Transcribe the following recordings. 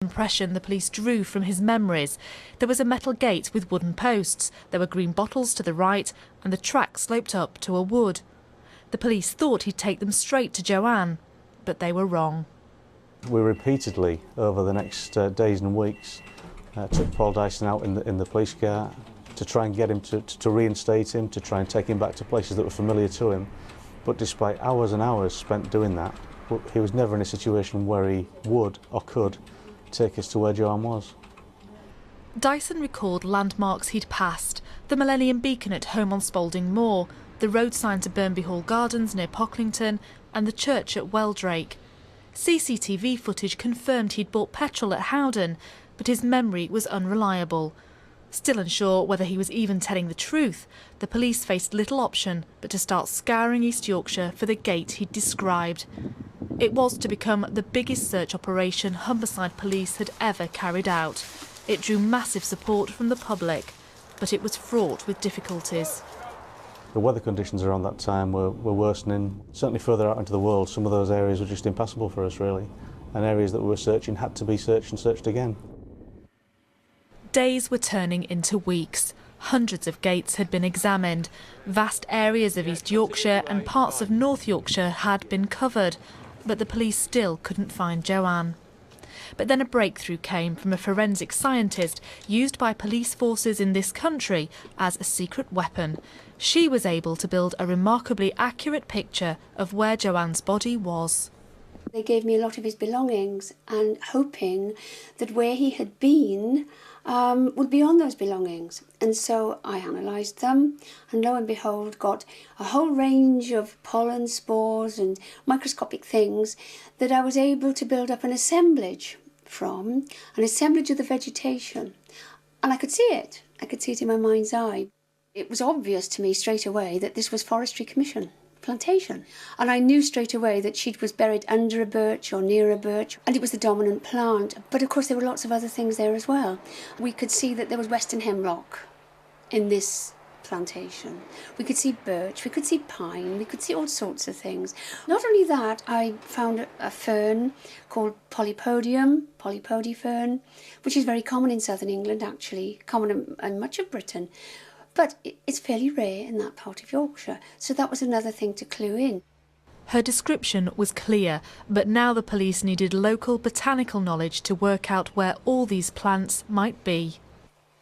Impression the police drew from his memories. There was a metal gate with wooden posts, there were green bottles to the right, and the track sloped up to a wood. The police thought he'd take them straight to Joanne, but they were wrong. We repeatedly, over the next days and weeks, took Paul Dyson out in the police car to try and get him to reinstate him, to try and take him back to places that were familiar to him. But despite hours and hours spent doing that, he was never in a situation where he would or could take us to where Joanne was. Dyson recalled landmarks he'd passed: the Millennium Beacon at home on Spalding Moor, the road sign to Burnby Hall Gardens near Pocklington, and the church at Weldrake. CCTV footage confirmed he'd bought petrol at Howden, but his memory was unreliable. Still unsure whether he was even telling the truth, the police faced little option but to start scouring East Yorkshire for the gate he'd described. It was to become the biggest search operation Humberside police had ever carried out. It drew massive support from the public, but it was fraught with difficulties. The weather conditions around that time were worsening. Certainly further out into the world, some of those areas were just impassable for us, really. And areas that we were searching had to be searched and searched again. Days were turning into weeks. Hundreds of gates had been examined. Vast areas of East Yorkshire and parts of North Yorkshire had been covered, but the police still couldn't find Joanne. But then a breakthrough came from a forensic scientist used by police forces in this country as a secret weapon. She was able to build a remarkably accurate picture of where Joanne's body was. They gave me a lot of his belongings and hoping that where he had been would be on those belongings. And so I analysed them and lo and behold got a whole range of pollen, spores and microscopic things that I was able to build up an assemblage from, an assemblage of the vegetation. And I could see it. I could see it in my mind's eye. It was obvious to me straight away that this was Forestry Commission plantation. And I knew straight away that she was buried under a birch or near a birch, and it was the dominant plant. But of course there were lots of other things there as well. We could see that there was western hemlock in this plantation. We could see birch, we could see pine, we could see all sorts of things. Not only that, I found a fern called polypodium fern, which is very common in southern England actually, common in much of Britain. But it's fairly rare in that part of Yorkshire, so that was another thing to clue in. Her description was clear, but now the police needed local botanical knowledge to work out where all these plants might be.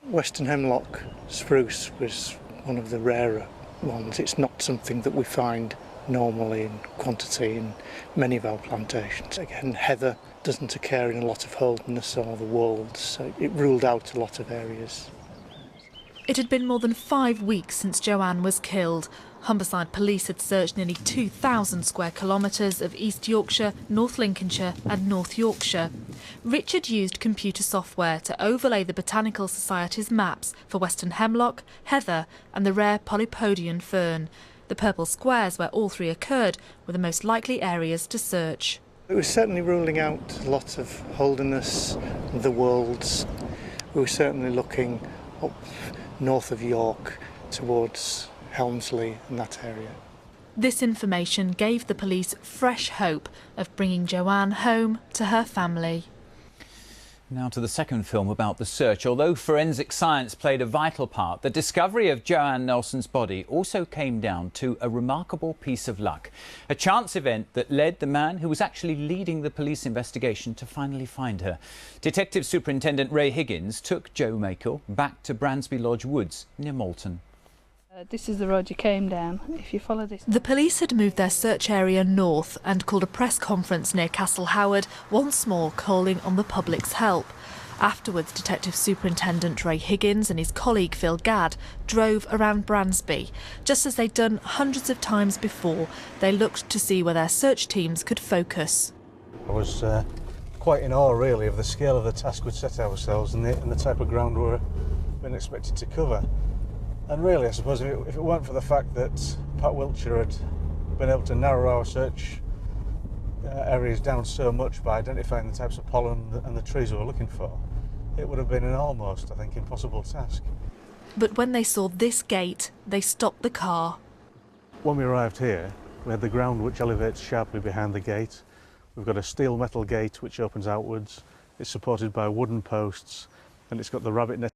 Western hemlock spruce was one of the rarer ones. It's not something that we find normally in quantity in many of our plantations. Again, heather doesn't occur in a lot of Holderness or the Wolds, so it ruled out a lot of areas. It had been more than 5 weeks since Joanne was killed. Humberside police had searched nearly 2,000 square kilometres of East Yorkshire, North Lincolnshire and North Yorkshire. Richard used computer software to overlay the Botanical Society's maps for western hemlock, heather and the rare polypodium fern. The purple squares where all three occurred were the most likely areas to search. It was certainly ruling out a lot of Holderness, the Wolds. We were certainly looking up north of York towards Helmsley and that area. This information gave the police fresh hope of bringing Joanne home to her family. Now to the second film about the search. Although forensic science played a vital part, the discovery of Joanne Nelson's body also came down to a remarkable piece of luck. A chance event that led the man who was actually leading the police investigation to finally find her. Detective Superintendent Ray Higgins took Joe Makel back to Bransby Lodge Woods near Malton. This is the road you came down, if you follow this. The police had moved their search area north and called a press conference near Castle Howard, once more calling on the public's help. Afterwards, Detective Superintendent Ray Higgins and his colleague Phil Gadd drove around Bransby. Just as they'd done hundreds of times before, they looked to see where their search teams could focus. I was quite in awe, really, of the scale of the task we'd set ourselves and the type of ground we were being expected to cover. And really, I suppose, if it weren't for the fact that Pat Wiltshire had been able to narrow our search areas down so much by identifying the types of pollen and the trees we were looking for, it would have been an almost, I think, impossible task. But when they saw this gate, they stopped the car. When we arrived here, we had the ground which elevates sharply behind the gate. We've got a steel metal gate which opens outwards, It's supported by wooden posts and it's got the rabbit net